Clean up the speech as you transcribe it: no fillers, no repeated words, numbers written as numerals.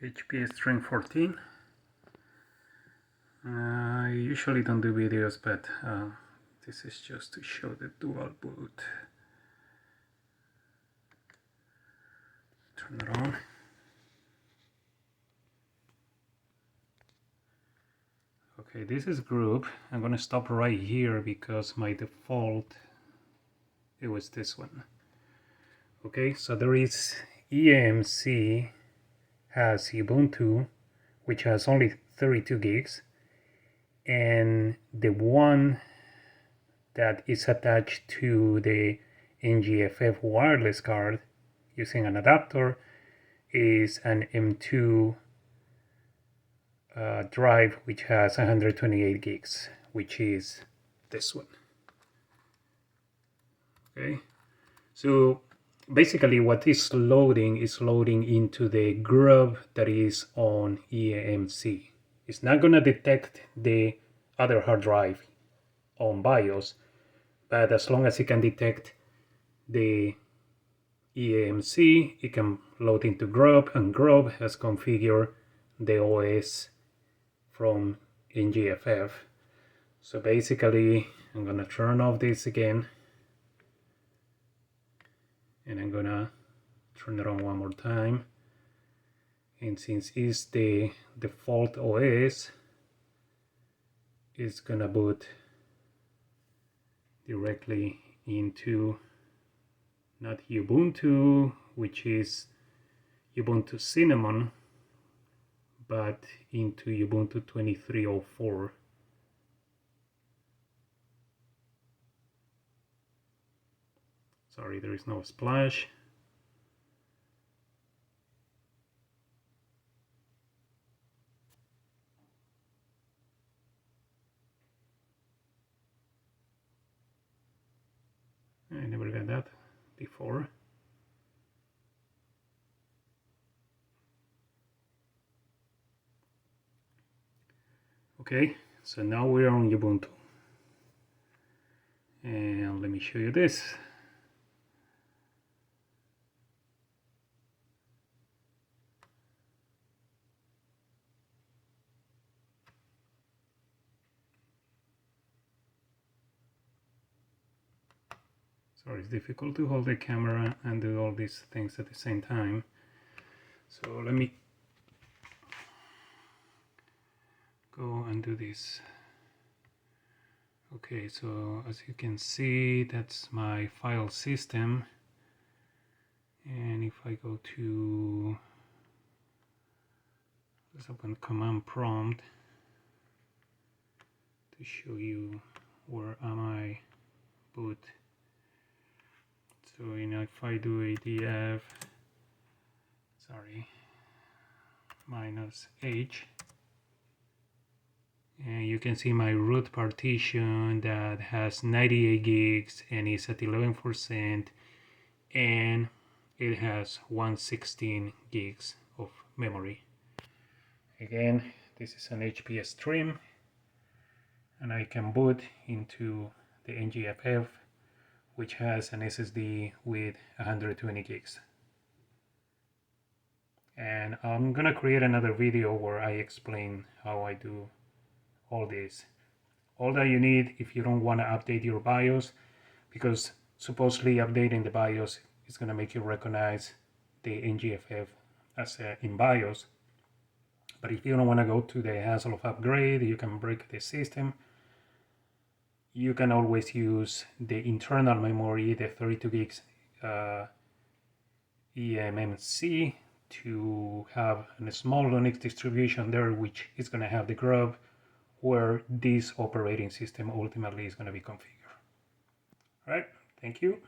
HPS string 14. I usually don't do videos, but this is just to show the dual boot. Turn it on. Okay, this is group. I'm gonna stop right here because my default, it was this one. Okay, so there is EMC has Ubuntu, which has only 32 gigs, and the one that is attached to the ngff wireless card using an adapter is an M2 drive, which has 128 gigs, which is this one. Okay, so basically what is loading into the grub that is on EMC. It's not going to detect the other hard drive on BIOS, but as long as it can detect the EMC, it can load into grub, and grub has configured the OS from ngff. So basically I'm going to turn off this again, and I'm gonna turn it on one more time, and since it's the default OS, it's gonna boot directly into not Ubuntu, which is Ubuntu Cinnamon, but into Ubuntu 2304. Sorry, there is no splash. I never got that before. Okay, so now we're on Ubuntu. And let me show you this. Sorry, it's difficult to hold the camera and do all these things at the same time. So let me go and do this. Okay, so as you can see, that's my file system. And if I go to, let's open command prompt to show you where am I boot. So if I do ADF, sorry, -H, and you can see my root partition that has 98 gigs and is at 11%, and it has 116 gigs of memory. Again, this is an HPS stream, and I can boot into the ngff, which has an SSD with 120 gigs. And I'm gonna create another video where I explain how I do all this. All that you need if you don't want to update your BIOS, because supposedly updating the BIOS is going to make you recognize the ngff as in BIOS. But if you don't want to go to the hassle of upgrade, you can break the system. You can always use the internal memory, the 32 gigs eMMC, to have a small Linux distribution there, which is going to have the grub where this operating system ultimately is going to be configured. All right, thank you.